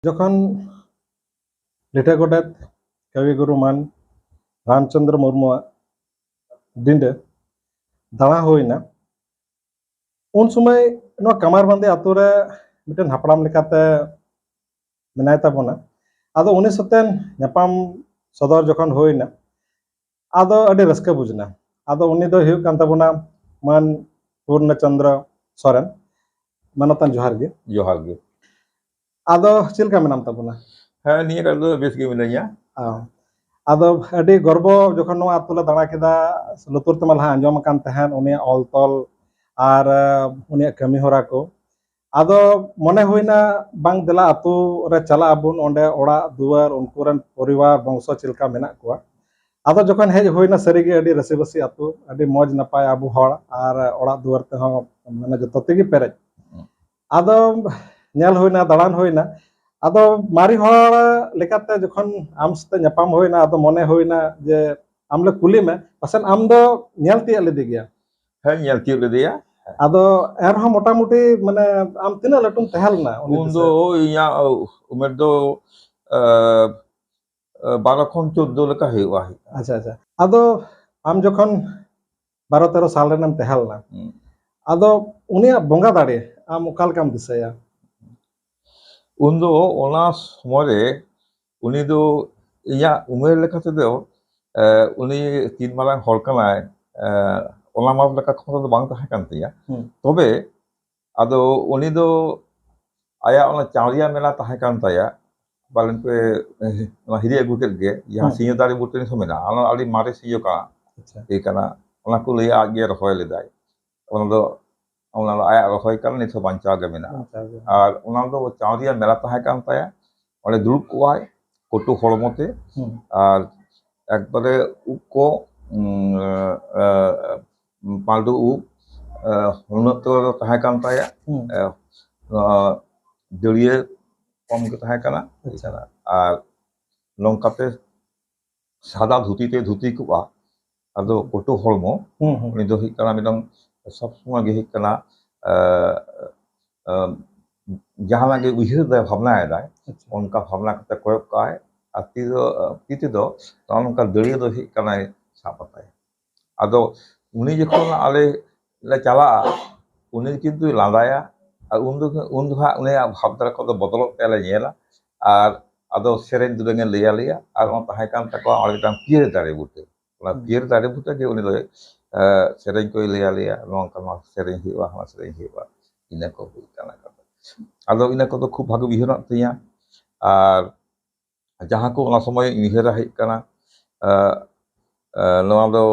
যখন লেঠা গোডেত কবিগুরু মান রামচंद्र मुर्मुआग दिंडे दाड़ा होना उन समय कमार बंदे आतु रे मिटन हापड़ाम लेकाते मेनाय ताबोना आदो उनी सतेन ᱧᱟᱯᱟᱢ सदर जखन होना आदो अडी रस्का बुझना आदो उनी दो हुयुग कान ताबोना मान पूर्णचंद्र सोरेन मानतान जोहार गे आदो चिलका मेनाम ताबोना हाँ निया कर दो बेस गे मिलैया आदो अडी गर्व जखन नो आतुला दाड़ा केदा लुतुर तमा लहा आंजम कान तहन उनी ऑल तल आर उनी कमी होरा को आदो मने होइना बांग देला आतु रे चला आबुन ओंडे ओड़ा दुआर उनकुरन परिवार वंश चिलका मेना कोआ आदो जखन हेज होइना सरीगे अडी रसीबसी आतु अडी मौज नपाय आबु हड़ आर ओड़ा दुआर ते हो माने जतो तेगी पेरेज आदो नेल होइना दाड़ान होइना आदो मारी हड़ लेकाते जखन आम सते ᱧᱟᱯᱟᱢ होइना आदो मने होइना जे आमले कुली में पसन आम दो नेल तिया लेदि गया हाँ नेल तिया लेदिया आदो एरह मोटा मोटी माने आम तिना लटुम तहलना उन्दो इया उमेर दो 12 खन 14 लेका हुआ है अच्छा अच्छा आदो आम जखन 12-13 साल रेनम तहलना आदो उनिया बोंगा दाड़े आम उकाल काम दिसया उन्दो ओना समरे उनी दो इया उमेर लेकाते दो उनी तीन मारांग हर कनाय ओना माप लेका खबर दो बांग ताहे कान तिया तबे आदो उनी दो आया ओना चावरिया मेला ताहे कान ताया बालन पे हिरी अगु केद गे यहाँ सिंह दारी बुटनी समेना आना आली मारे सियो का ए काना ओना को लैया आगे रखय लेदाय ओना दो आया रखय कान निथो बांचा गे मेना आर ओना दो चावरिया मेला ताहे कान ताया ओले दुरुब कोआय कोटु हड़मते आर एकबारे उब को पाल्डु उब उन्नत ताहे कान ताया दड़िए कम के ताहे काना आर नंकाते सादा धुतीते धुती कोआ आदो कोटु हड़मो उनी दो हिक काना मिदं सब समय गे हिक काना जहां लागे उहिर दा भावना आय उनका भावना कते कोयक काय तीते दो उनका दड़िए दो हिक काना सापताय आदो उनी जखन आले ले चला उनी किन्तु लांदाया उन हा उनी भावदारा को बदलत तेले नेला आर आदो सेरेन दुदंगे लेया लेया आर ओन ताहे कान तको आलेटां पियर दारे बुटे ओना पियर दारे बुटे जे उनी दो सेरेन को लेया लेया नोंका मा सेरेन हिवा हा सेरेन हिवा इना को हुई काना आदो इना को खूब भागे बिहरा तिया आर जहां को ओना समय इहेरा हिक काना नोआ दो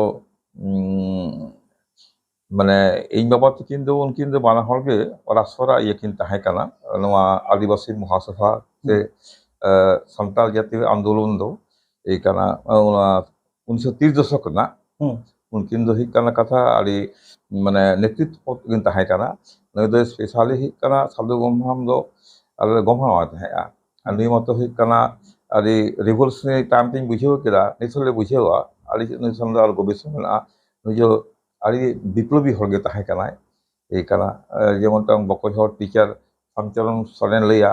माने इन बाबा तकिन दो उनकिन दो बाना हर गे रासरा यकिन ताहे काना नोआ आदिवासी महासभा से संताल जातीय आंदोलन दो ए काना 1930 दशक ना उनकिन दो हिक काना कथा आदि माने नेतृत्व पद ताहे काना नै दो स्पेशली हिक काना साधु गम्हाम दो आले गम्हाम ताहेया आनि मतो हिक काना आदि रिवोल्यूशनरी टाइम तिन बुझेव केदा निसले बुझेवा आदि निसंदा आर गवेषणा निजो आदि विप्लबी हरगे ताहे काना ए काना जेमन तम बकहर टीचर संचरण सरेन लैया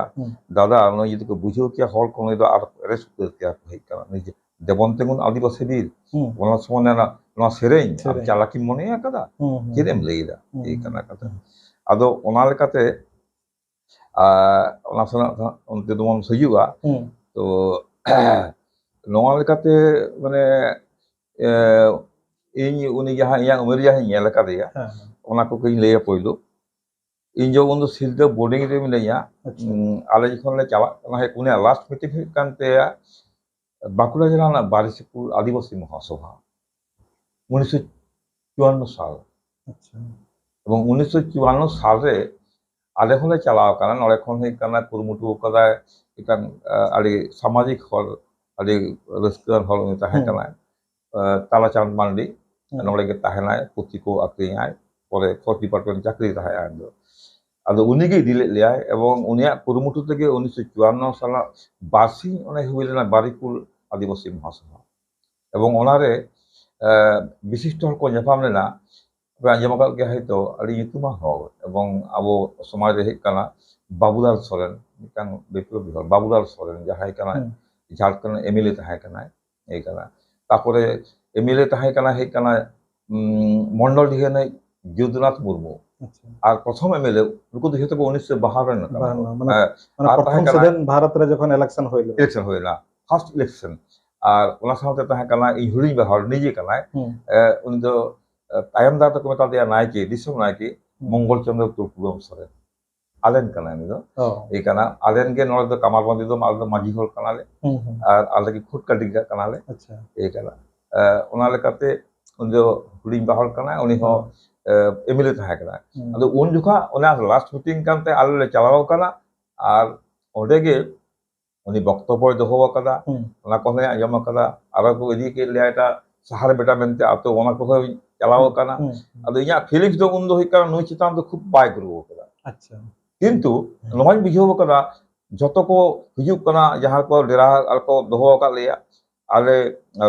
दादा नो यदि को बुझेव किया हर को दो आर रेस्ट किया हिक काना निजे देवंतेगुन आदिवासी बीर ओना समना नो सेरेन चालाकी मने कदा केदेम लैदा ए काना कथा आदो ओना लेकाते ओना सना उनते दोमन सयुआ तो नोआ लेकाते माने इन उनी जहां या उमेर जहां नेल कादिया ओना को कई लेया पइलो इन जो उन सिलदा बोर्डिंग रे मिलैया आले जखन ले चला ना है कुने लास्ट मीटिंग हुई कानते बाकुड़ा जिला ना बारिशपुर आदिवासी महासभा 1954 साल এবং 1954 साल रे आले खले चलाव काना नले खन है काना कुरमुटु कदा इकान आदि सामाजिक हल आदि रस्कर हल में ताहे काना ताला चांद मांडी नले के ताहेनाय पुथि को आक्रियाय परे फर्स्ट डिपार्टमेंट चाकरी ताहे आंदो आदो उनी गे दिले लेयाय एवं उनिया कुरमुटु तेगे 1954 साल बासी ओने हुइलेना बारिकुल आदिवासी महासभा एवं ओनारे विशिष्ट हल को ᱧᱟᱯᱟᱢ लेना आंजम के हयतो आदि युतुमा हल एवं आबो समाज रे हिक काना बाबूलाल सोरेन मिटांग बिप्लबी हर बाबूलाल सोरेन जहां कना झारखंड एमएलए तहां कना ए कना तारपरे एमएलए तहां कना हे कना मंडल दिगेने जुदनाथ मुर्मू अच्छा और प्रथम एमएलए उनको तो हेतु 1952 रन कना মানে মানে প্রথম সেদিন ভারতের যখন ইলেকশন হইল इलेक्शन होइला फर्स्ट इलेक्शन और ओना साथे तहां कना इ हुली बहर निजे कना उन दो तायम दा तो मेता दिया नायके दिसम नायके मंगल चंद्र तुलपुरम सोरेन आलेन कना नि दो ए कना आलेन के नोर दो कमालबंदी दो माल दो माजी होल कनाले और आले की खुद कटिंग कनाले अच्छा ए कना ओना लेकाते उन दो हुली बहर कना उनी हो एमएलए तहां कना अदो उन जुखा ओना लास्ट मीटिंग कानते आले ले चलाव कना और ओडे गे उनी बक्तव्य दोहो कदा ओना को ने आजम कदा आरो को इदी के लेटा शहर बेटा मेनते आतो ओना को चलाव कना अदो इया फीलिंग्स दो उन दो हिका नुई चितान दो खूब बाय ग्रो कदा अच्छा किंतु नोय बिजो कदा जतो को हिजु कना जहां को डेरा आल को दोहो का लेया आले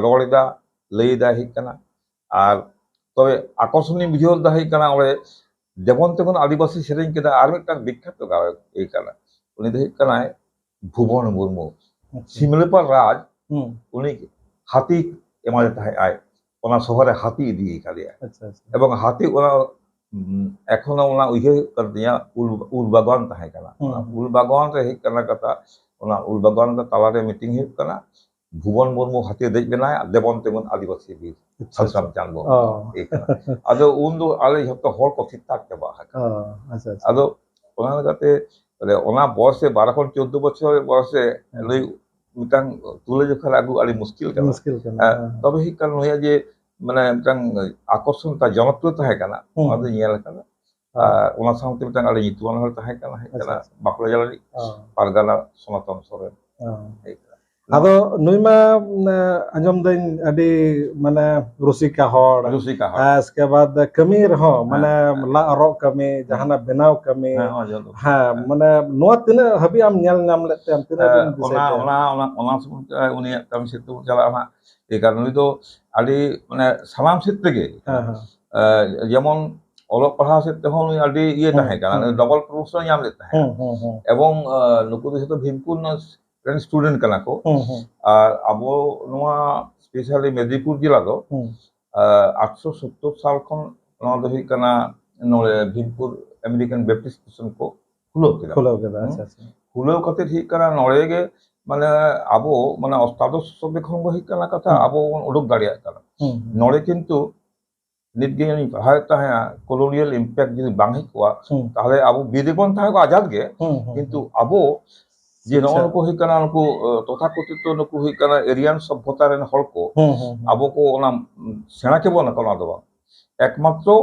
रोड़दा लेदा हि कना और तबे आकर्षणी बिजो दा हि कना ओले जेबन तेबन आदिवासी सेरेन केदा आर मिटा विख्यात गायक ए कना उनी दो हि कना भुवन मुर्मू सिमलेपाल राज उनी हाथी एमाले ताहे आय ओना शहरे हाथी इदी कादिया अच्छा एवं हाथी ओना एखोनो ओना उहे कर दिया उल बागान ताहे कना उल बागान रे हिक कना कथा ओना उल बागान दा तालारे मीटिंग हिक कना भुवन मुर्मू हाथी देज बेनाय देबन तेमन आदिवासी भी ससम चांदो एक आदो उन दो आले हतो हर को ठिकठाक चबा अच्छा अच्छा आदो ओना लगाते ओना बयसे 12 खन 14 बछर बयसे लई मिटांग तुले जखा लागू आली मुश्किल कना तबे हि कारण होया जे माने मिटांग आकर्षण ता जनप्रियता है कना आदो नियल कना ओना साउते मिटांग आली नितुआन हर ताहे कना है कना बाकला जलानी पारगाना सनातन सोरेन आदो नुईमा अंजम दिन अडी माने रुसिका हर इसके बाद कमी रहो माने ला रो कमी जहाना बनाव कमी हां माने नो तिना हबी आम नेल नाम लेते हम तिना दिन ओना सुन उनी कमी से तो चला ना ए कारण तो आडी माने सालाम क्षेत्र के যেমন অল পড়া ক্ষেত্রে হল আডি ইয়ে তাহে কারণ ডবল প্রমোশন নাম लेता है এবং নুকু তো ভীমপুর स्टूडेंट कना को और अब स्पेशली मेदिनीपुर जिला दो 870 साल खन दो कना नोले भीमपुर अमेरिकन बैप्टिस्ट मिशन को खुलो कते ठीक कना नोले गे माने अब माने अष्टादश शताब्दी खन गो कना कथा अब उडुक दाड़िया कना नोले किंतु नित गे नि पढ़ाता है कॉलोनियल इंपैक्ट जदि बांग हिकुआ ताहले अब बिदेबन थाहे को आजाद गे किंतु अब जे नको हि कना नको तथाकथित नको हि कना एरियन सभ्यता रेन हल को आबो को ओना सेना के बना कना दो एकमात्र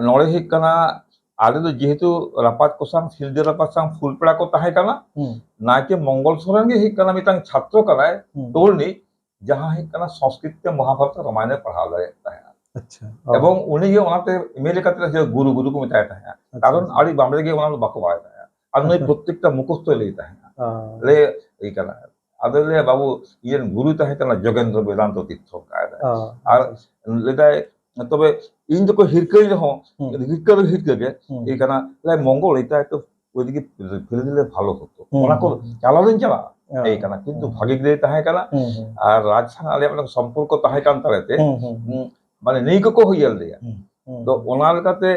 नळे हि कना आले तो जेहेतु रापात कोसां सिलदे रापासां फुलपड़ा को ताहे कना नाके मंगल सोरेन गे हि कना मितांग छात्र कनाय तोरनी जहां हि कना संस्कृत महाभारत रामायण पढ़ा जाए ताहे अच्छा एवं उनी गे ओनाते इमेल कते जे गुरु गुरु को मिताय ताहे कारण आड़ी बामरे गे ओना बाको बाय আর নই প্রত্যেকটা মুখস্থ লই তাহে লে এই কানা আদলে বাবু ইয়েন গুরু তাহে কানা যোগেন্দ্র বেদান্ত তীর্থ কায়দা আর লেদায় তবে ইন যখন হিরকই রহ হিরকে এই কানা লাই মঙ্গল এটা তো ওইদিকে ফেলে দিলে ভালো হতো ওনা কো চালালেন চালা এই কানা কিন্তু ভাগিক দিয়ে তাহে কানা আর রাজসাং আলে আপনার সম্পর্ক তাহে কান তালেতে মানে নেই কো হইয়াল দেয়া তো ওনা লেকাতে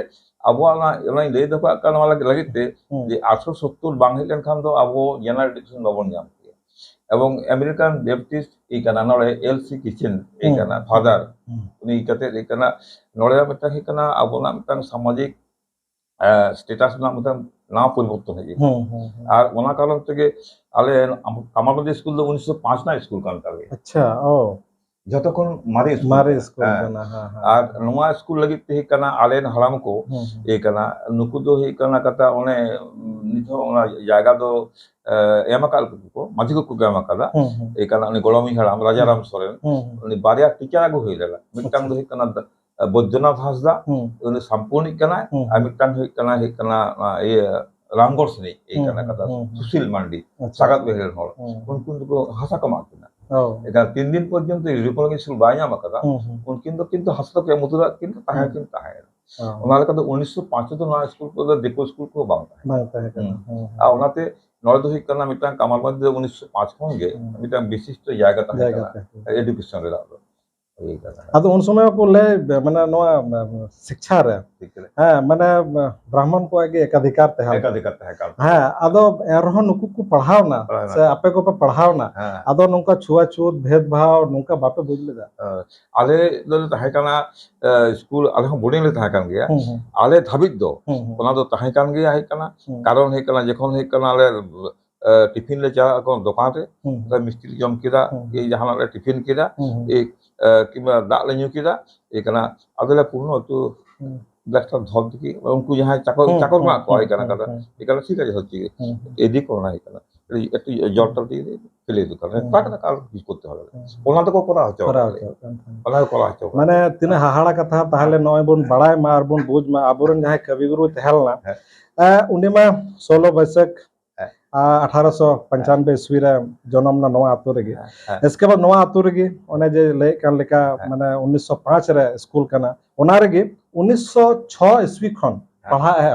আবহাওয়া এলাই লই দফা কারণ লাগিতে যে 870 বাংলাদেশ খান তো আবো জেনারেশন বাবন নাম এবং আমেরিকান ব্যাপটিস্ট এই কানা নলে এলসি কিচেন এই কানা ফাদার উনি কাতে এই কানা নলে মিটা হি কানা আবো নাম তাং সামাজিক স্ট্যাটাস নাম তাং না পরিবর্তন হয়ে আর ওনা কারণ থেকে আলে আমাদের স্কুল তো 1905 না স্কুল কান তালে আচ্ছা ও যতক্ষণ মারে স্কুল আর নোয়া স্কুল লাগি তে কানা আলেন হারাম को ए कना नुकु दो हे कना कता ओने निथो ओना जायगा दो एमाकाल को माझी को एमाकादा ए कना उनी गोलमी हाराम राजाराम सोरेन उनी बारिया टीचर आगु होइला मिटांग दो हे कना बौद्धनाथ हासदा उनी संपूर्ण कना आ मिटांग हे कना ए रामगढ़ से ए कना कता सुशील मांडी सागत बेहल हल उनको को हासा कमा किना एका 3 दिन पर्यंत रिपोर्टिंग स्कूल बाया मकदा उनकिन तो हसतो के मुतरा किन ताहे किन ताहे ओना लेका तो 1905 तो ना स्कूल को देखो स्कूल को बांता है आ ओनाते ᱱᱚᱰᱮ ᱫᱚ ᱦᱩᱭᱩᱜ ᱠᱟᱱᱟ ᱢᱤᱫᱴᱟᱝ ᱠᱟᱢᱟᱨᱵᱟᱸᱫᱽ ᱫᱚ 1905 ᱠᱷᱚᱱ ᱜᱮ ᱢᱤᱫᱴᱟᱝ ᱵᱤশᱤᱥᱴᱚ ᱡᱟᱭᱜᱟ ᱛᱟᱦᱮᱸ ᱡᱟᱭᱜᱟ ᱠᱟᱱᱟ ᱛᱮ ᱮᱰᱩকেᱥᱚᱱ ᱨᱮᱱᱟᱜ ᱫᱚ ᱦᱩᱭ ᱠᱟᱱᱟ ᱟᱫᱚ ᱩᱱ সময় ᱠᱚ ᱞᱟᱹᱭ ᱢᱟᱱᱮ ᱱᱚᱣᱟ ᱥᱤᱠᱷᱟ ᱨᱮ ᱴᱷᱤᱠ ᱠᱟᱱᱟ ᱦᱮᱸ ᱢᱟᱱᱮ ᱵᱨᱟᱦᱢᱚᱱ ᱠᱚᱣᱟᱜ ᱜᱮ ᱮকাধিকার ᱛᱟᱦᱮᱸ ᱮᱠᱟধিকার ᱛᱟᱦᱮᱸ ᱠᱟᱱ ᱦᱮᱸ ᱟᱫᱚ ᱮᱱᱨᱮᱦᱚᱸ ᱱᱩᱠᱩ ᱠᱚ ᱯᱟᱲᱦᱟᱣᱱᱟ ᱯᱟᱲᱦᱟᱣᱱᱟ ᱥᱮ ᱟᱯᱮ ᱠᱚᱯᱮ ᱯᱟᱲᱦᱟᱣᱱᱟ ᱦᱮᱸ ᱟᱫᱚ ᱱᱚᱝᱠᱟ ᱪᱷᱩᱣᱟᱪᱷᱩᱛ ᱵᱷᱮᱫᱽᱵᱷᱟव ᱱᱚᱝᱠᱟ ᱵᱟᱯᱮ ᱵᱩᱡ ᱞᱮᱫᱟ ᱟᱞᱮ ᱫᱚᱞᱮ ᱛᱟᱦᱮᱸ ᱠᱟᱱᱟ ᱥᱠᱩᱞ ᱟᱞᱮ ᱦᱚᱸ ᱵᱳর্ডিং ᱞᱮ ᱛᱟᱦᱮᱸ ᱠᱟᱱ ᱜᱮᱭᱟ ᱦᱩᱸ ᱦᱩᱸ ᱟᱞᱮ ᱫᱷᱟᱹᱵᱤᱡ ᱫᱚ হুম হুম ᱚᱱᱟ ᱫᱚ ᱛᱟᱦᱮᱸ ᱠᱟᱱ ᱜᱮᱭᱟ ᱦᱩᱭᱩᱜ ᱠᱟᱱᱟ হুম ᱠᱟᱨᱚᱱ ᱦᱩᱭᱩᱜ ᱠᱟᱱᱟ ᱡᱚᱠᱷᱚᱱ ᱦᱩᱭᱩᱜ ᱠᱟᱱᱟ ᱟᱞᱮ টিফিন লে যাওয়া কোনো দোকান রে হুম মিষ্টি জম কেদা হুম এই জাহানাত লে টিফিন কেদা হুম এই কিংবা দাগ লে ᱧᱩ কেদা এই কানা আদলে পূর্ণ একটু হুম ব্যাগটা ধর দিকে উনকু যাহাই চাকর হুম চাকর মা হুম কয় হুম কানা হুম কাদা হুম এই কারণে ঠিক আছে হচ্ছে হুম এদিক করোনা এই কানা একটু জলটা দিয়ে ফেলে দিতে কারণ হুম টাকা কাল কিছু করতে হবে হুম ওনা তো করা হচ্ছে করা হচ্ছে ওনা করা হচ্ছে মানে ᱛᱤᱱᱟᱹᱜ ᱦᱟᱦᱟᱲᱟ ᱠᱟᱛᱷᱟ ᱛᱟᱦᱞᱮ ᱱᱚᱜᱼᱚᱭ ᱵᱚᱱ ᱵᱟᱲᱟᱭ ᱢᱟ ᱟᱨ ᱵᱚᱱ ᱵᱩᱡ ᱢᱟ ᱟᱵᱚᱨᱮᱱ ᱡᱟᱦᱟᱸᱭ ᱠᱚᱵᱤᱜᱩᱨᱩ ᱛᱟᱦᱮᱸ ᱞᱮᱱᱟ ᱩᱱᱤ ᱢᱟ 16 ᱵᱟᱹᱭᱥᱟᱹᱠᱷ 1895 ईस्वी रे जन्म ना नवा आतु रेगे इसके बाद नवा आतु रेगे ओने जे लय कान लेका माने 1905 रे स्कूल कना ओना रेगे 1906 ईस्वी खन पढ़ा है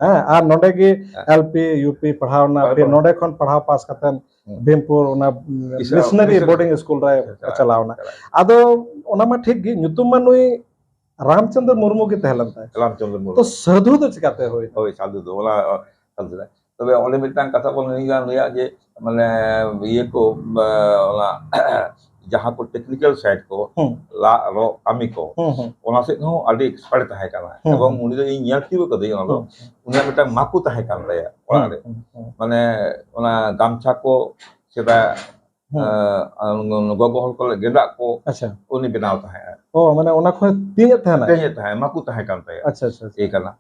हां आ नोडे गे एलपी यूपी पढ़ावना फिर नोडे खन पढ़ाव पास कतन भीमपुर ओना मिशनरी बोर्डिंग स्कूल रे चलावना आदो ओना मा ठीक गे nyutum मा नुई रामचंद्र मुर्मू के तहलन था रामचंद्र मुर्मू तो साधु तो चिकाते होई होय साधु दो ओला साधु তবে অনেক মিটাং কথা বলে নিয়া যে মানে ইয়ে কো OLA jaha ko technical side ko la ro kami ko ona se no adi expert tahe kana ebong uni do in nyal tibo kade ona do uni mita maku tahe kan taya ora re mane ona gamcha ko seba gogohol ko gedak ko अच्छा uni benaw tahe ओ माने ओना खो तीन tahe maku tahe kan taya अच्छा अच्छा ei kana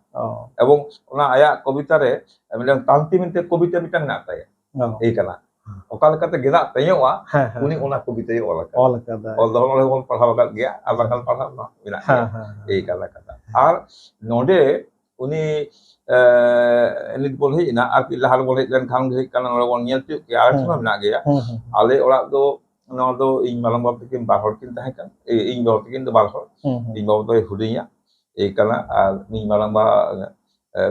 ebong ona aya kobita re midang tanti minte kobita mitang na taya ei kana oka lekate gedak tayoa uni ona kobita yo ola all kada ol do ol pahal kat gya abakal pahal mina ei kana kata ar node uni elit bol hei na ar lahar bol hei dan khang hei kana nore bon nyel tu ke ar sama mina gya ale orak do no do ing malang bab tikin bar hor kin tahe kan ing bab tikin do bar hor ing bab do hudinya ei kana ar ing malang ba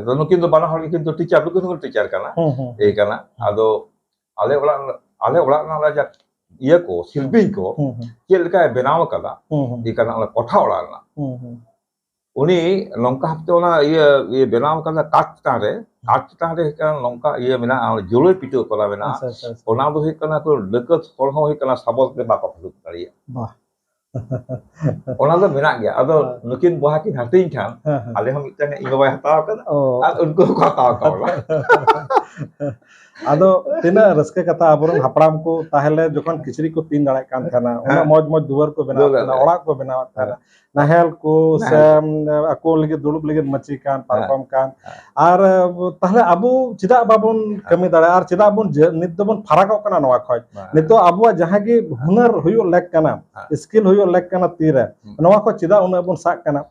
do nukin do bana hor kin do teacher lu kun teacher kana ei kana ado ale orak na raja iya ko silbing ko chel ka benaw kada ei kana ala kotha orak na uni longka hapte ona iya benaw kada kat tare kan longka iya mena joloi pito kala mena ona do hei kana ko lekat hor ho hei kana sabot ke bapa pulu kariya वाह ona do mena gya ado nukin boha kin hating kan ale hom mitang i baba hataw kada ar unko ko hataw ka ola आदो तिना रस्के कथा आबरन हपड़ाम को ताहले जखन किचरी को तीन दाड़ा कान थाना ओना मौज मौज दुवर को बनाव थाना ओड़ा को बनाव थाना नाहेल को से अको लगे दुड़ुब लगे मची कान पारकम कान आर ताहले अबु चिदा बाबुन कमी दाड़ा आर चिदा बुन नित दबन फराक कना नवा खoj नितो अबु जहां के हुनर हुयो लेक कना स्किल हुयो लेक कना तीरे नवा को चिदा उना बुन साक कना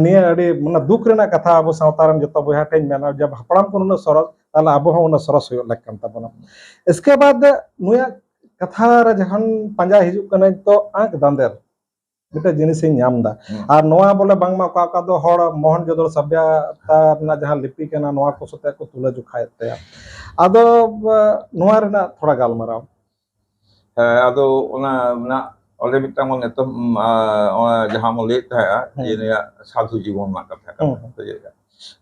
निया अडी माने दुख रेना कथा अबु सावतारन जतो बहा टेन मेना जब हपड़ाम को उना सरस ताला अबु होना सरस हुयो लेक कन तबना इसके बाद नुया कथा रे जखन पंजा हिजु कने तो आंक दांदेर मिटा जिनिस ᱧᱟᱢ दा আর নোয়া বলে বাংমা কা কা দো হড় মোহন জদর সভ্যতা না जहां लिपि केना নোয়া को सते को तुले जुखाय ते आदो নোয়া रेना थोड़ा गालमाराव ado ona na oleh mitang mon eto jaha mo le ta ini sadhu jibon na katha kan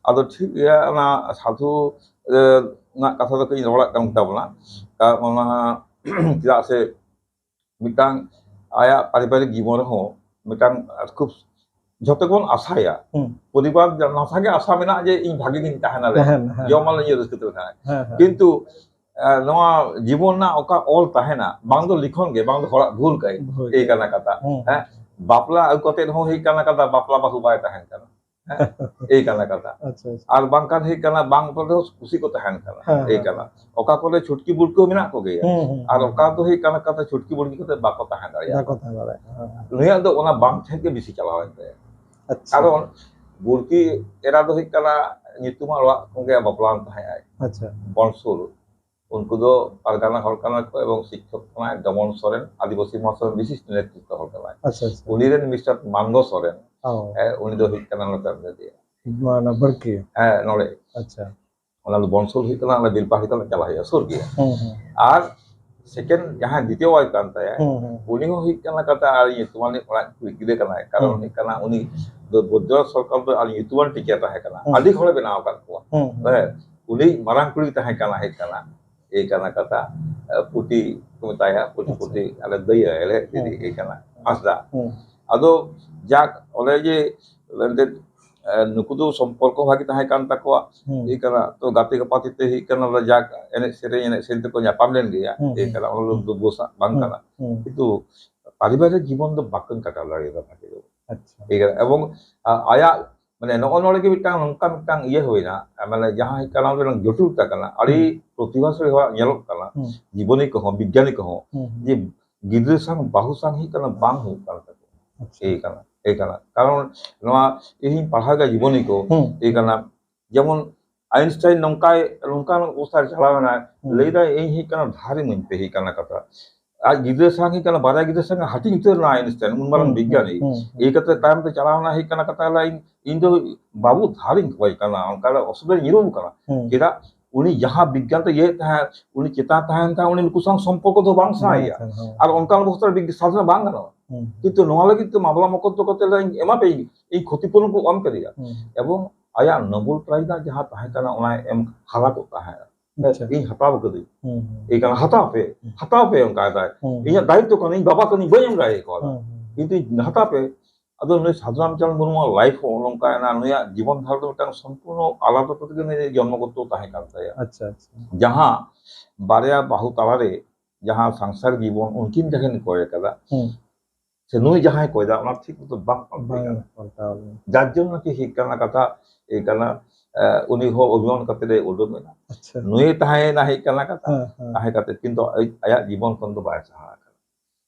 ado thik ya na sadhu na katha do kin rola kan tabla ka ona tidak se mitang aya paribarik jibon ho mitang খুব যতক্ষণ আশা ya পরিবার না থাকে আশা মেনা যে in ভাগে কিন তাহানা রে জমাল ইয়ে রসকে তো থাকে কিন্তু নোয়া জীবন না ওকা অল তাহেনা বাং দো লিখন গে বাং দো হড়া ভুল কাই এই কানা কথা হ্যাঁ বাপলা কতে হো এই কানা কথা বাপলা বাহু বাই তাহেন কানা এই কানা কথা আর বাং কান এই কানা বাং পরে খুশি কো তাহেন কানা এই কানা ওকা কোলে ছুটকি বুড়কো মেনা কো গে আর ওকা তো এই কানা কথা ছুটকি বুড়কি কতে বাকো তাহেন দাঁড়িয়ে বাকো তাহেন দাঁড়িয়ে নুয়া দো ওনা বাং থেকে বেশি চালাও এতে কারণ বুড়কি এরা তো এই কানা nyutuma orak kongge baplan tahe আচ্ছা বনসুল उनको दो पारगाना हरकाना को एवं शिक्षक कना दमन सोरेन आदिवासी महासभा विशिष्ट नेतृत्व हरकाना अच्छा उनीरेन मिस्टर मांगो सोरेन उनी दो हित कना नकर दे माना बड़की नोले अच्छा ᱚᱱᱟ ᱫᱚ ᱵᱚᱱᱥᱚᱞ ᱦᱩᱭᱩᱜ ᱠᱟᱱᱟ ᱚᱱᱟ ᱵᱮᱞᱯᱟᱦᱟᱲᱤ ᱠᱷᱚᱱ ᱪᱟᱞᱟᱜ ᱦᱩᱭᱩᱜᱼᱟ ᱥᱩᱨ ᱜᱮᱭᱟ ᱟᱨ सेकेंड जहाँ द्वितीय वाइफ कान ताया उनी हो हिट कना कता आर युतुवान पड़ा गिदे कना कारण हिट कना उनी दो बुद्ध सरकार दो आर युतुवान टिके ताहे कना आदि खळे बनाव कान को उनी मारांग कुड़ी ताहे कना हिट कना ए कना कता पुटी को ताया पुटी पुटी आले दया एले दिदी ए कना आसदा अदो जाक ओले जे लेंदे नुकु दो संपर्क भागी ताहे कान तकवा ए कना तो गाते गपाति ते हिट कना जाक एने सेरे को ᱧᱟᱯᱟᱢ len gaya ए कना ओलो दो बोसा बांग कना किंतु पारिवारिक जीवन दो बाकन काटा लागे दा थाके अच्छा ए कना एवं आया माने नो नोले के मिटांग नंका मिटांग ये होइना माने जहां हिट कना रे जटिलता कना आड़ी प्रतिभाशाली हवा ñelok कना जीवनी को विज्ञानी को जे गिद्र संग बाहु संग हिट कना बांग हो कना ए कना कारण नोआ इहिं पढ़ागा जीवनी को ए कना जेमन आइंस्टाइन नंकाय नंकान उसार चलावना लेदा ए ही कना धारे मन पे ही कना कथा आज गिद्र संग ही कना बारा गिद्र संग हटिंग उतर ना आइंस्टाइन उन मारन विज्ञानी ए कते टाइम पे चलावना ही कना कथा ला इन दो बाबू धारिंग कोई कना अंका असुबे निरो कना केदा उनी जहां विज्ञान तो ये था उनी चेता ताहन था उनी कुसंग संपर्क तो बांग साया और उनका बहुत विज्ञान साधना बांग ना किंतु नोआ लगी तो मामला मकतो कते ला एमा पे ए क्षतिपूर्ण को कम करिया एवं आया नोबेल प्राइज ना जहां ताहे कना ओना एम हाला को ताहे इन हताव कदी ए कना हताव पे उनका दा इया दायित्व कनी बाबा कनी बयम गाय को किंतु हताव पे अदो ने साधराम चरण मुर्मु लाइफ ओनका ना नया जीवन धार दो तंग संपूर्ण आलादा तक ने जन्म करतो ताहे कानता अच्छा अच्छा जहां बारया बाहु तालारे जहां संसार जीवन उनकिन जगन कोय कदा से नुई जहां कोयदा ओना ठीक तो बाक जार जन्म की हिट करना कथा ए कना उनी हो अभिमान कते उडोग ना अच्छा नुई ताहे ना हिट करना कथा ताहे कते किंतु आया जीवन खन तो बाय सहा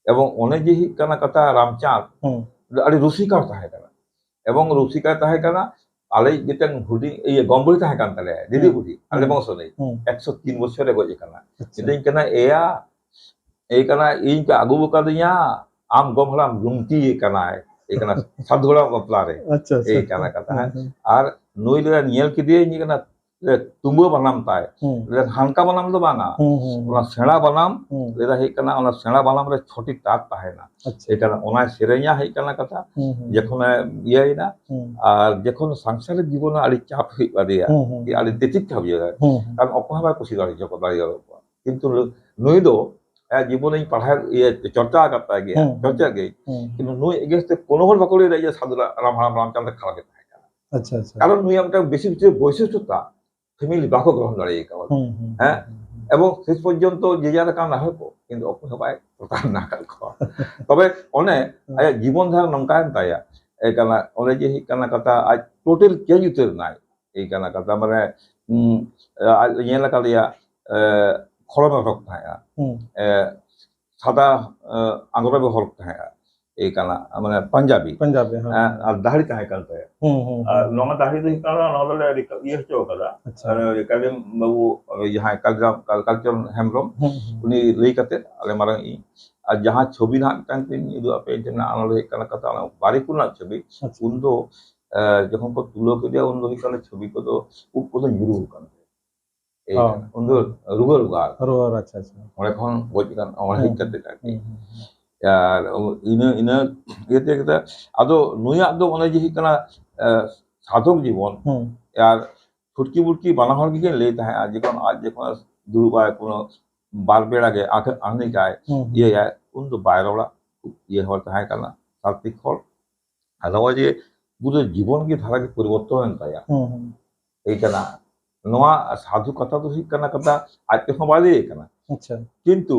एवं ओने जे हिट करना कथा रामचांद अड़ी रुसिका ताहे कना एवं रुसिका ताहे कना आले मिटन हुडी ए गम्बुरी ताहे कान तले दीदी बुडी आले बंसो नै 103 बछर रे गजे कना इदिन कना एया ए कना इन का आगु बका दिया आम गमला लुंटी कना ए कना साधुड़ा बपला रे अच्छा ए कना कथा है और नोई ले नियल के दिए नि कना तुम्बो बनाम ताय ले हानका बनाम दो बांगा ओना सेणा बनाम लेदा हे कना ओना सेणा बनाम रे छोटी तात ताहे ना ए कना ओना सेरेया हे कना कथा जखन ये ना और जखन सांसारिक जीवन आड़ी चाप ही बादिया कि आड़ी तेतिक थाबिया कारण अपहाबा कुसी दाड़ी जको दाड़ी किंतु नोई दो जीवन पढ़ा ये चर्चा करता गया चर्चा गई कि नुई एगेस्ते कोनो हर बकले रे साधुरा रामचंद्र खराब अच्छा अच्छा कारण नुई हमटा बेसि बेसि বৈশিষ্ট্যতা फैमिली बाको ग्रहण दाड़े का हैं এবং শেষ পর্যন্ত যে যারা কাম না হইকো কিন্তু অপন সবাই প্রতার না কালকো তবে অনে আয়া জীবন ধারা নংকান তায়া এই কানা অনে যে কানা কথা আজ টোটাল চেঞ্জ উতর নাই এই কানা কথা মানে ইয়েলা কালিয়া খরমে হক তায়া সাদা আঙ্গুরে হক তায়া এই কানা মানে পাঞ্জাবি হ্যাঁ আর দাড়ি তাহে কালতে আর নমা দাড়ি দি কানা নদলে ইয়ে হচো কাদা আর কালিম বাবু यहाँ কালচার হেমব্রম উনি লই কাতে আলে মারাং ই আর जहां ছবি না টান তিন ইদু আপে জনা আনলে কানা কথা বাড়ি কুনা ছবি উন্দো যখন কো তুলো কে দিয়া উন্দো হিকালে ছবি কো তো উপকো নিরু কান এই উন্দো রুগর রুগার আচ্ছা আচ্ছা অনেকক্ষণ বইতে কান আমার হিকাতে কাটি यार इन ये कहता आदो नुया दो ओने जे कना साधक जीवन यार फुटकी बुटकी बाना हर के लेता है आज जखन दुरुबाय कोनो बार बेड़ा के आंख आने जाए ये यार उन तो बायरवला ये होता है कना सात्विक फल हलावा जे पूरे जीवन की धारा के परिवर्तन होता है ए कना नोआ साधु कथा तो ही कना कथा आज के समाज कना अच्छा किंतु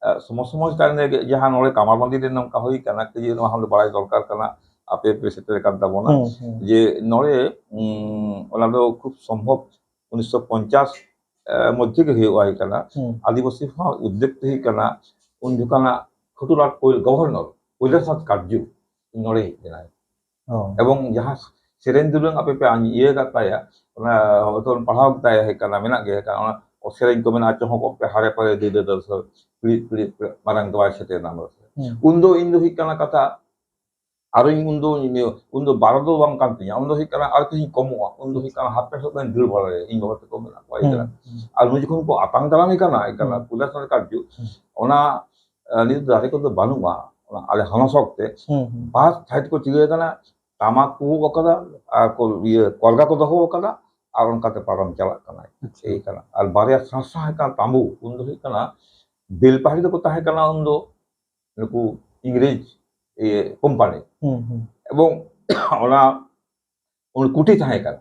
समझ करने जहां नोले कामारबंदी रे नंका होई कना के जे हम बड़ाई दरकार कना आपे पेसेते कान ताबोना जे नोले ओला दो खूब संभव 1950 मध्य के होई कना आदिवासी उद्योग ही कना उन दुकाना खटुलाट कोई गवर्नर ओइला साथ काजू नोले देना एवं जहां सेरेन दुलंग आपे पे ये गाताया ओना तो पढ़ाव गाताया है कना मेना गे कना सेरेन को मेना चहो को पे हारे परे दे दे दस पीड़ित पीड़ित मारंग दवाई सेते नाम उन्दो इंदो ही कना कथा aro undo barado bang kan tinya undo hi kana ar kisin komoa undo hi kana hape so kan dil bole ing baba ko mena ko ikana ar nu jikon ko atang dalam ikana pulas na kaju ona ni dare ko do banua ona ale hanosok te pas side ko chige kana tamak ku okada ar ko ye kolga ko doho okada ar on kate param chala kana ei kana ar baria sansa ka tambu undo hi kana bel pahari do ko tahe kana undo nuku ingrej company এবং ওনা কুটি তাহে কানা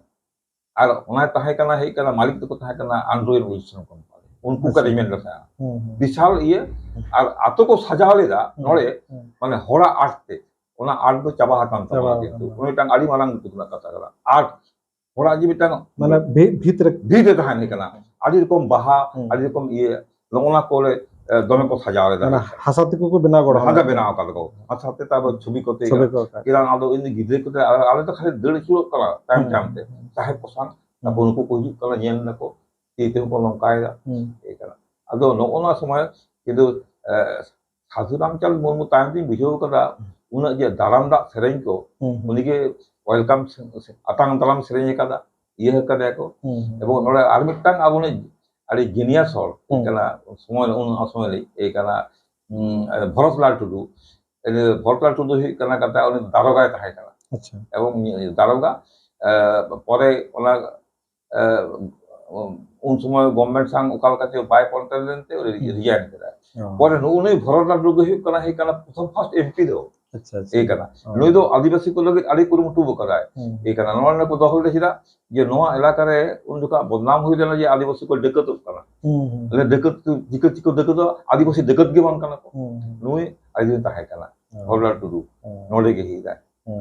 আর ওনা তাহে কানা হেই কানা মালিক তো তাহে কানা আন্ড্রয়েড উইলসন কোম্পানি উনকু का রিমেন रखा বিশাল ইয়ে আর আতকো সাজাওলেদা নড়ে মানে হড়া আর্টতে ওনা আর্ট তো চাবা হাতান চাবা কিন্তু উনিটাং আড়ি মারাং তুকনা কথা কালা আর্ট হড়া জি মিটাং মানে ভিতরে তাহে কানা আড়ি রকম বাহা আড়ি রকম ইয়ে ওনা কোলে দমে को সাজাওলেদা হাসাতে को बेना गड़ हाजा बेनाव का को साथे ताबो छवि को किरान आदो इन गिदरे को आले तो खाली दड़ चुरो कला टाइम टाइम ते साहे पसान ताबो उनको को हिजु कला येन नको तीते को लंकायदा ए कला आदो नोना समय किदु साधुरामचल मुर्मु टाइम दिन बुझो कदा उना जे दाराम दा सेरेन को उनिगे वेलकम अतांग दाराम सेरेन कदा ये कदा को एबो नोले आर मिटांग आबोने आड़ी जिनियास हर कला समय उन समय ए कला भरतलाल टुडू भरतलाल टुडू ही कना कता उनी दारोगा ताहे कना अच्छा एवं दारोगा परे ओना उन समय गवर्नमेंट सांग उकाल काते बाय पॉलिटिकल ते रिजाइन करा परे उनी भरतलाल टुडू ही कना प्रथम फर्स्ट एमपी दो अच्छा ए कना नुई दो आदिवासी को लगे आड़ी कुरुमुटु बकरा ए कना नोन को दखल देसिदा जे नोआ इलाका रे उन दुका बदनाम हुई लेना जे आदिवासी को डेकत कना ले डेकत जिकत को डेकत आदिवासी डेकत गे बांग कना को नुई आदि ताहे कना भरतलाल टुडू नोडे गे हिदा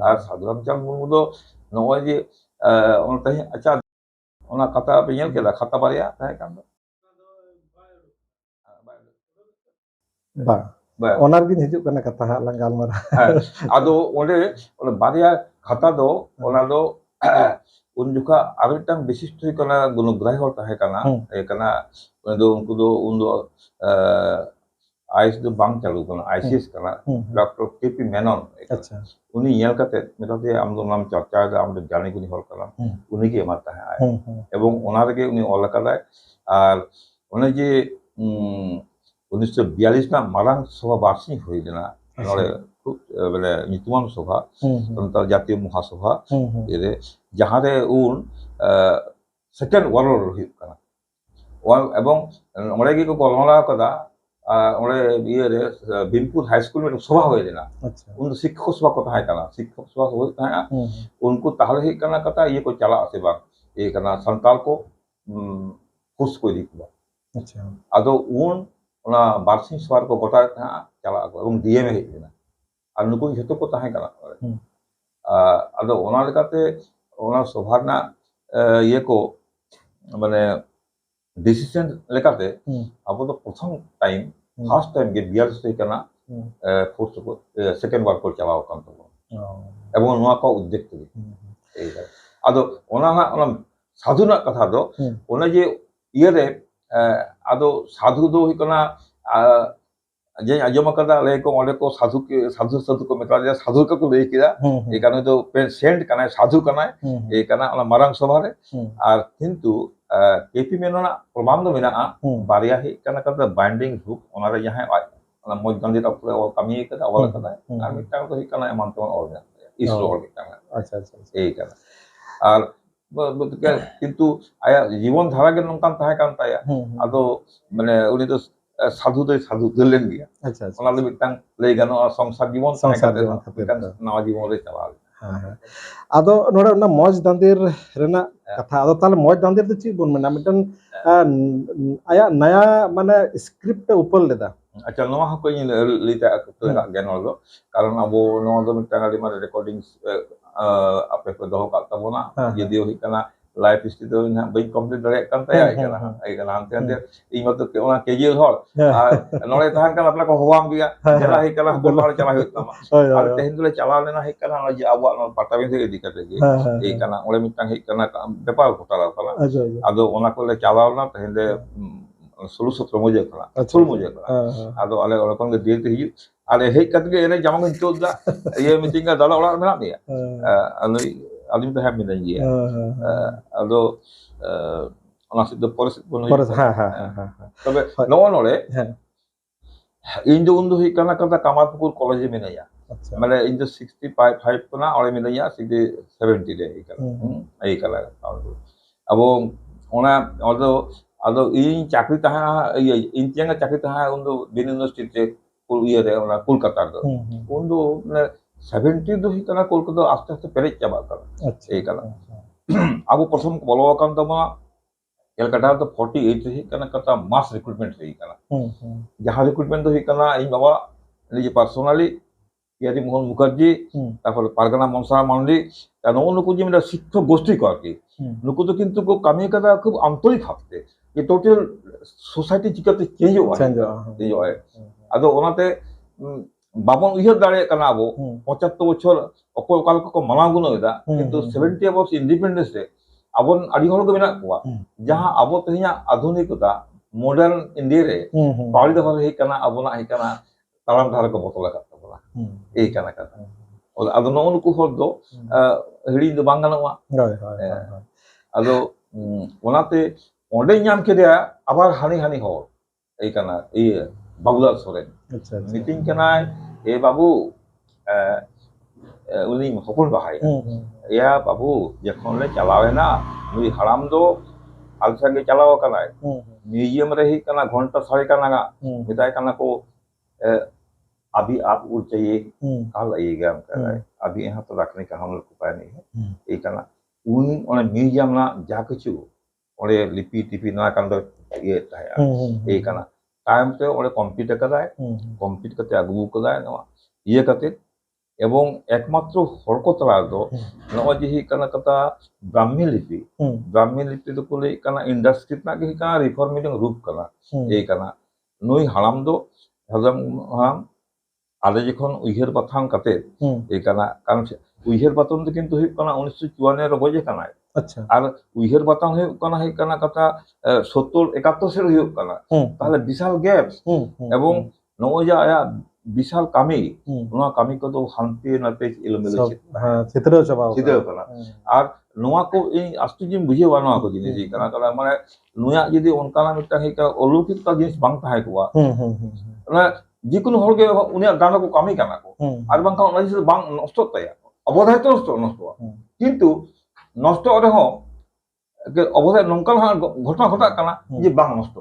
आर साधुरामचल मुर्मु दो नोय जे ओन ताहे अच्छा ओना कथा पे नेल केला खाता बारिया ताहे कान बा ओनार गिन हिजुक कना कथा हां गालमारा आदो ओंडे ओना बारिया खाता दो ओना दो उन जुका आबिटांग विशिष्ट कना गुणग्राही हर ताहे कना ए कना दो उनको दो उन दो आईएस दो बांग चालू कना आईसीएस कना डॉक्टर केपी मेनन अच्छा उनी येल कते मेताते आम दो नाम चर्चा दा आम दो जाने गुनी हर कना उनी के माता है एवं ओनार के उनी ऑल कदा আর ওনে যে 1942 না মারাং সভা বার্ষিক হই দেনা নড়ে খুব মানে নিতুমান সভা সন্তাল জাতীয় মহাসভা এরে যাহারে উন সেকেন্ড ওয়ার্ল্ড হই কানা ওয়াল এবং ওরে কি को গলমলা কদা ওরে ইয়ে বিনপুর হাই স্কুল में সভা হই দেনা अच्छा उन शिक्षक सभा को ताहे कना शिक्षक सभा होई ताहे उनको ताहले ही कना कता ये को चला से बा ये कना संताल को खुश को दिखबा अच्छा आदो उन ओना बार्षिक सभा को गोटा चला को এবং ডিএমএ হেই দেনা আর নুকু যত को ताहे कना आदो ओना लेकाते ओना सभा ना ये को माने डिसीजन लेकाते अब तो प्रथम टाइम फर्स्ट टाइम के 42 से कना फोर्स को सेकंड वार को चलाओ कान तो এবং নোয়া को उद्देश्य এই आदो ओना साधु ना कथा दो ओना जे ये रे आदो साधु दो हिकना जे आजम कदा ले को ओले को साधु के साधु को मेता जे साधु को ले किदा ए काने तो सेंट कना साधु कना ए कना ओना मारांग सभा रे আর কিন্তু केपी मेनना प्रमाण दो मेना बारिया ही कना कदा बाइंडिंग हुक ओना रे जहां ओना मoj गंदी ता पूरा कमी कदा अवल कदा আর मिटा तो हिकना एमान तो और इसरो और मिटा अच्छा अच्छा এই कना আর কিন্তু আয়া জীবন ধারা কে নংকান তাহে কান তায়া আদো মানে উনি তো সাধু দিলেন গিয়া अच्छा अच्छा ওনা মিটাং লেই গানো সংসার জীবন নাওয়া জীবন রে চালাল हाँ आदो नोडे ना मौज दांदेर रेना कथा आदो ताले मौज दांदेर तो ची बोन मेना मिटन आया नया माने स्क्रिप्ट ऊपर लेदा अच्छा नोआ हको इन लिता तो ज्ञान दो कारण अबो नोआ दो मिटांग आदि मारे रिकॉर्डिंग्स आपे को दो का तबोना यदि हो हिकना लाइफ स्थिति दो ना बई कंप्लीट दरे kan taya ikana ante ante imo to ke ona keje hor nore tahan kan apna ko hoam dia jala hikana bolhar chala hoit tama ar tehin dole chala lena hikana je awa no patawin se edi kate ge ikana ole mitang hikana bepar kotala kala ado ona ko le chala na tehin de sulu sutro moje kala sul moje kala ado ale ole kon ge dir te hi ᱟᱨ ᱦᱮᱡ ᱠᱟᱛᱮ ᱜᱮ ᱮᱱᱮ ᱡᱟᱢᱟ ᱠᱚᱧ ᱛᱩᱫ ᱫᱟ ᱤᱭᱟᱹ ᱢᱤᱛᱟᱹᱧ ᱠᱟᱱᱟ ᱫᱟᱫᱟ ᱚᱲᱟᱜ ᱨᱮ ᱢᱮᱱᱟᱜ ᱢᱮᱭᱟ ᱟᱹᱞᱤᱧ ᱫᱚ ᱦᱮᱸ ᱢᱤᱱᱟᱹᱧ ᱜᱮᱭᱟ ᱟᱫᱚ ᱚᱱᱟ ᱥᱮᱫ ᱫᱚ ᱯᱚᱨᱮ ᱥᱮᱫ ᱵᱚᱱ ᱯᱚᱨᱮ ᱦᱩᱭᱩᱜ ᱦᱮᱸ ᱠᱟᱱᱟ ᱦᱮᱸ ᱦᱮᱸ ᱦᱮᱸ ᱛᱚᱵᱮ ᱦᱳᱭ ᱱᱚᱜᱼᱚ ᱱᱚᱰᱮ ᱦᱮᱸ ᱤᱧ ᱫᱚ ᱩᱱ ᱫᱚ ᱦᱩᱭᱩᱜ ᱠᱟᱱᱟ ᱠᱟᱛᱷᱟ ᱠᱟᱢᱟᱨᱯᱩᱠᱩᱨ ᱠᱚᱞᱮᱡᱽ ᱨᱮ ᱢᱤᱱᱟᱹᱧᱟ ᱟᱪᱪᱷᱟ ᱢᱟᱱᱮ ᱤᱧ ᱫᱚ 65 ᱠᱷᱚᱱᱟᱜ ᱚᱸᱰᱮ ᱢᱤᱱᱟᱹᱧᱟ 70 ᱨᱮ ᱮᱭ ᱠᱟᱱᱟ ᱟᱵᱚ ᱚᱱᱟ ᱟᱫᱚ ᱤᱧ ᱪᱟᱠরি ᱛᱟᱦᱮᱸ ᱤᱭᱟᱹ ᱤᱧ ᱪᱟᱠরি ᱛᱟᱦᱮᱸ ᱩᱱ ᱫᱚ ᱵᱤᱱ ᱤউনিভার্সিটি ᱤᱭᱟᱹᱨᱮ ᱚᱱᱟ ᱠᱳᱞᱠᱟᱛᱟ ᱨᱮ ᱩᱱ ᱫᱚ ᱢᱟᱱᱮ 70 ᱫᱚ ᱦᱩᱭᱩᱜ ᱠᱟᱱᱟ ᱠᱳᱞᱠᱟতা ᱟᱥᱛᱮ ᱟᱥᱛᱮ ᱯᱮᱨᱮᱡ ᱪᱟᱵᱟᱜ ᱠᱟᱱᱟ ᱮᱭ ᱠᱟᱱᱟ ᱟᱵᱚ ᱯᱨᱚথম ᱵᱚᱞᱚ ᱟᱠᱟᱱ ᱛᱟᱵᱚᱱᱟ ᱠᱮᱞᱠᱟᱴᱟ ᱫᱚ 48 ᱨᱮ ᱦᱩᱭᱩᱜ ᱠᱟᱱᱟ ᱠᱟᱛᱷᱟ মাস রিক্রুটমেন্ট ᱦᱩᱭ ᱠᱟᱱᱟ ᱡᱟᱦᱟᱸ রিক্রুটমেন্ট ᱫᱚ ᱦᱩᱭᱩᱜ ᱠᱟᱱᱟ ᱤᱧ ᱵᱟᱵᱟ নিজে পার্সোনালি ইয়াদি মোহন মুখার্জি তারপরে পারগানা মনসা মান্ডি নগো নুকু যে মিটা শিক্ষক গোষ্ঠী কো আর কি নুকু তো কিন্তু কো কামি কাদা খুব আন্তরিক ভাবতে যে টোটাল সোসাইটি চিকাতে চেঞ্জ হয় আদো ওনাতে বাবন উইহার দাঁড়িয়ে কানা আবো 75 বছর অকল কাল কো মানাও গুনো এদা কিন্তু 70 ইয়ার্স ইন্ডিপেন্ডেন্স রে আবন আডি হল কো মেনা কোয়া যাহা আবো তেহিয়া আধুনিকতা মডার্ন ইন্ডিয়া রে পাড়ি দফা হে কানা আবনা হে কানা তারাম ধারা কো বতলা কাতা বলা এই কানা কাতা আদো নগো নুকু হল দো হিড়ি দো বাং গানোয়া আদো ওনাতে ওঁডে ñam কেদা আবার হানি হানি হল এই কানা এই বাবুলাল সোরেন মিটিং কানায় এ বাবু উনি হপন বাহাই ইয়া বাবু যখন লে চালাওয়ে না নুই হারাম দো আল সঙ্গে চালাও কানায় म्यूजियम रे ही कना घंटा साढ़े कना मिताय कना को अभी आप उड़ चाहिए कल आइएगा अभी यहाँ तो रखने का हम लोग को उपाय नहीं है ये कना उन म्यूजियम ना जा कुछ और लिपि टिपि ना कन ये ये कना टाइम से और कंप्लीट कदा कंप्लीट करते आगू कदा ये करते এবং একমাত্র হরকতরা দো নয় যে হি কানা কথা ব্রাহ্মী লিপি দো কোলে কানা ইন্ডাস্ট্রি না হি কানা রিফর্মিং রূপ কানা এই কানা নই হারাম দো হারাম আলে যখন উইহের বাথান কাতে এই কানা কারণ উইহের বাতন তো কিন্তু হি কানা 1954 এর বজে কানা আচ্ছা আর উইহের বাতান হি কানা কথা 70 71 এর হি কানা তাহলে বিশাল গ্যাপ এবং নয় যে আয়া বিশাল কামি নোয়া কামি কো তো হান্তি নাতে এলোমেলো হ্যাঁ চিত্রও কানা আর নোয়া কো এই আশ্চর্য বুঝিবা নোয়া কো জিনিস কানা কানা মানে নোয়া যদি অনকানা মিটা হেকা অলৌকিক কা জিনিস বাং তাহাই কোয়া না যে কোনো হলগে উনিয়া গানা কো কামি কানা কো আর বাং কানা জিনিস বাং নষ্ট তায়া অবধারিত নষ্ট কিন্তু নষ্ট অরে হ অবধারিত নঙ্কাল ঘটনা ঘটা কানা যে বাং নষ্ট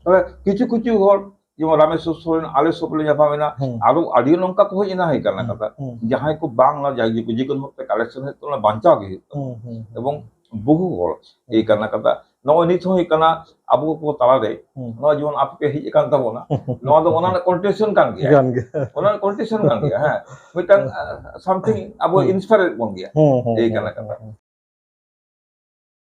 তবে কিছু কিছু হল যেমন রামেশ্বর সোরেন আলে সপলে যাপামেনা আরো আডিও নঙ্কা কো হইনা হে কানা কথা যাহাই কো বাংলা যাই যে কোনো হতে কালেকশন হে তোলা বাঞ্চা গে এবং বহু হল এই কানা কথা নয় নিত হই কানা আবু কো তালারে নয় জীবন আপকে হি কান তাবনা নয় তো ওনা কন্টেনশন কান গিয়া ওনা কন্টেনশন কান গিয়া হ্যাঁ মিটাং সামথিং আবু ইন্সপায়ার বন গিয়া এই কানা কথা